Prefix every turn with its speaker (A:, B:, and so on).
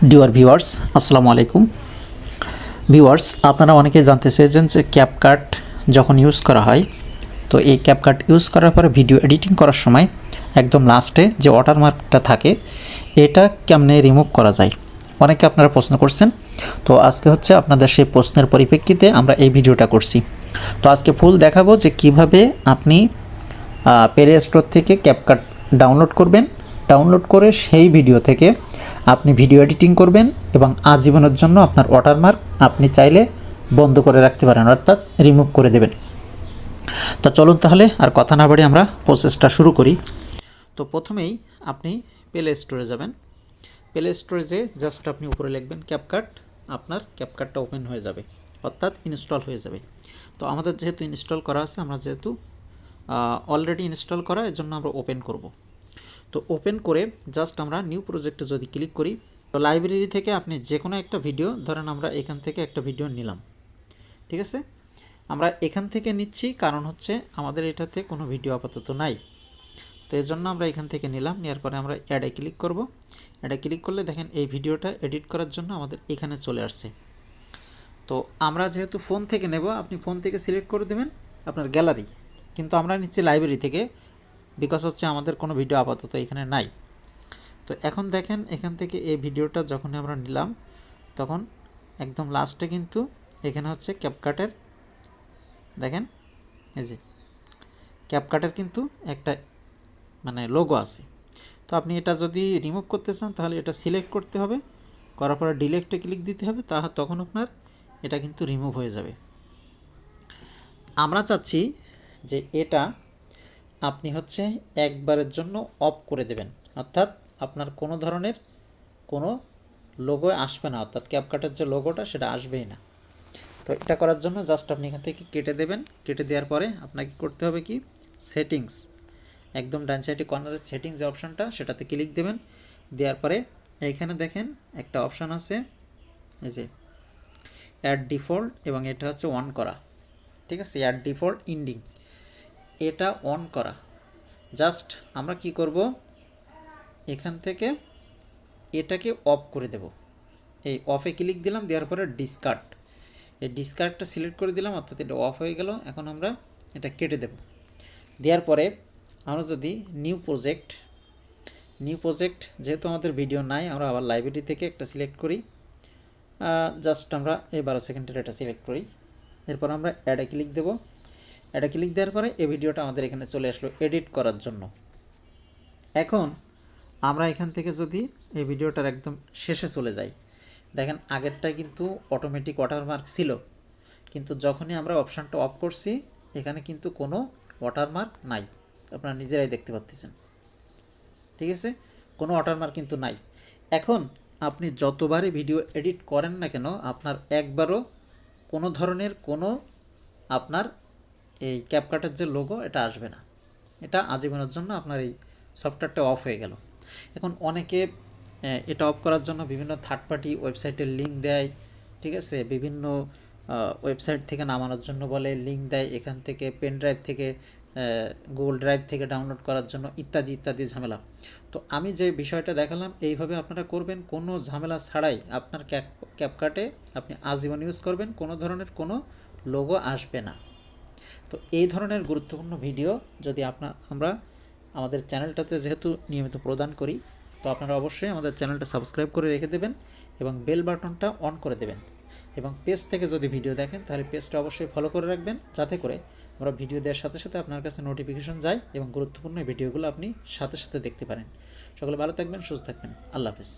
A: Dear viewers, আসসালামু আলাইকুম। Viewers, আপনারা অনেকেই জানতে চেয়েছেন যে ক্যাপকাট যখন ইউজ করা হয়, তো এই ক্যাপকাট ইউজ করার পরে ভিডিও এডিটিং করার সময় একদম লাস্টে যে ওয়াটারমার্কটা থাকে এটা কেমনে রিমুভ করা যায়, অনেকে আপনারা প্রশ্ন করছেন। তো আজকে হচ্ছে আপনাদের সেই প্রশ্নের পরিপ্রেক্ষিতে আমরা এই ভিডিওটা করছি। তো আজকে ফুল দেখাবো যে কিভাবে আপনি প্লে স্টোর থেকে ক্যাপকাট ডাউনলোড করবেন, ডাউনলোড করে সেই ভিডিও থেকে আপনি ভিডিও এডিটিং করবেন এবং আজীবনের জন্য আপনার ওয়াটারমার্ক আপনি চাইলে বন্ধ করে রাখতে পারেন, অর্থাৎ রিমুভ করে দেবেন। তো চলুন তাহলে আর কথা না বাড়িয়ে আমরা প্রসেসটা শুরু করি। তো প্রথমেই আপনি প্লে স্টোরে যাবেন। প্লে স্টোরে যে জাস্ট আপনি উপরে লিখবেন ক্যাপকাট, আপনার ক্যাপকাটটা ওপেন হয়ে যাবে, অর্থাৎ ইনস্টল হয়ে যাবে। তো আমাদের যেহেতু ইনস্টল করা আছে, আমরা যেহেতু অলরেডি ইনস্টল করা, এর জন্য আমরা ওপেন করব। তো ওপেন করে জাস্ট আমরা নিউ প্রজেক্টে যদি ক্লিক করি, তো লাইব্রেরি থেকে আপনি যে কোনো একটা ভিডিও, ধরেন আমরা এখান থেকে একটা ভিডিও নিলাম, ঠিক আছে। আমরা এখান থেকে নিচ্ছি কারণ হচ্ছে আমাদের এটাতে কোনো ভিডিও আপাতত নাই, তো এর জন্য আমরা এখান থেকে নিলাম। নেওয়ার পরে আমরা অ্যাডে ক্লিক করব। অ্যাডে ক্লিক করলে দেখেন এই ভিডিওটা এডিট করার জন্য আমাদের এখানে চলে আসছে। তো আমরা যেহেতু ফোন থেকে নেব, আপনি ফোন থেকে সিলেক্ট করে দেবেন আপনার গ্যালারি, কিন্তু আমরা নিচ্ছি লাইব্রেরি থেকে, বিকজ হচ্ছে আমাদের কোনো ভিডিও আপাতত এখানে নাই। তো এখন দেখেন এখান থেকে এই ভিডিওটা যখন আমরা নিলাম, তখন একদম লাস্টে কিন্তু এখানে হচ্ছে ক্যাপকাটের, দেখেন এই যে ক্যাপকাটের কিন্তু একটা মানে লোগো আছে। তো আপনি এটা যদি রিমুভ করতে চান তাহলে এটা সিলেক্ট করতে হবে, করার পরে ডিলেটে ক্লিক দিতে হবে, তখন আপনার এটা কিন্তু রিমুভ হয়ে যাবে। আমরা চাচ্ছি যে এটা আপনি হচ্ছে একবারের জন্য অফ করে দেবেন, অর্থাৎ আপনার কোনো ধরনের কোনো লোগো আসবে না, অর্থাৎ ক্যাপকাটের যে লোগোটা সেটা আসবেই না। তো এটা করার জন্য জাস্ট আপনি এখান থেকে কেটে দেবেন। কেটে দেওয়ার পরে আপনাকে করতে হবে কি, সেটিংস, একদম ডান সাইডে কর্নারের সেটিংস যে অপশানটা, সেটাতে ক্লিক দেবেন। দেওয়ার পরে এইখানে দেখেন একটা অপশান আছে, এই যে অ্যাড ডিফল্ট, এবং এটা হচ্ছে অন করা, ঠিক আছে। অ্যাড ডিফল্ট ইন্ডিং, এটা অন করা। জাস্ট আমরা কি করব, এখান থেকে এটাকে অফ করে দেব। এই অফে ক্লিক দিলাম, দেওয়ার পরে ডিসকার্ড, এই ডিসকার্ডটা সিলেক্ট করে দিলাম, অর্থাৎ এটা অফ হয়ে গেল। এখন আমরা এটা কেটে দেব। দেওয়ার পরে আমরা যদি নিউ প্রজেক্ট যেহেতু আমাদের ভিডিও নাই, আমরা আবার লাইব্রেরি থেকে একটা সিলেক্ট করি। জাস্ট আমরা এই 12 সেকেন্ডের এটা সিলেক্ট করি। এরপর আমরা অ্যাডে ক্লিক দেব। অ্যাডে ক্লিক দেওয়ার পরে এই ভিডিওটা আমাদের এখানে চলে আসলো এডিট করার জন্য। এখন আমরা এখান থেকে যদি এই ভিডিওটার একদম শেষে চলে যাই, দেখেন আগেরটা কিন্তু অটোমেটিক ওয়াটারমার্ক ছিল, কিন্তু যখনই আমরা অপশানটা অফ করছি এখানে কিন্তু কোনো ওয়াটারমার্ক নাই, আপনারা নিজেরাই দেখতে পাচ্ছেন, ঠিক আছে। কোনো ওয়াটারমার্ক কিন্তু নাই। এখন আপনি যতবারই ভিডিও এডিট করেন না কেন, আপনার একবারও কোনো ধরনের কোনো আপনার এই ক্যাপকাটের যে লোগো এটা আসবে না, এটা আজীবনের জন্য আপনার এই সফটওয়্যারটা অফ হয়ে গেল। এখন অনেকে এটা অফ করার জন্য বিভিন্ন থার্ড পার্টি ওয়েবসাইটের লিঙ্ক দেয়, ঠিক আছে, বিভিন্ন ওয়েবসাইট থেকে নামানোর জন্য বলে, লিঙ্ক দেয়, এখান থেকে পেন ড্রাইভ থেকে, গুগল ড্রাইভ থেকে ডাউনলোড করার জন্য, ইত্যাদি ইত্যাদি ঝামেলা। তো আমি যে বিষয়টা দেখালাম এইভাবে আপনারা করবেন, কোনো ঝামেলা ছাড়াই আপনার ক্যাপকাটে আপনি আজীবন ইউজ করবেন, কোনো ধরনের কোনো লোগো আসবে না। তো এই ধরনের গুরুত্বপূর্ণ ভিডিও যদি আমরা আমাদের চ্যানেলটাতে যেহেতু নিয়মিত প্রদান করি, তো আপনারা অবশ্যই আমাদের চ্যানেলটা সাবস্ক্রাইব করে রেখে দেবেন এবং বেল বাটনটা অন করে দেবেন। এবং পেজ থেকে যদি ভিডিও দেখেন তাহলে পেজটা অবশ্যই ফলো করে রাখবেন, যাতে করে আমরা ভিডিও দেওয়ার সাথে সাথে আপনার কাছে নোটিফিকেশন যায় এবং গুরুত্বপূর্ণ ভিডিওগুলো আপনি সাথে সাথে দেখতে পারেন। সকলে ভালো থাকবেন, সুস্থ থাকবেন, আল্লাহ হাফেজ।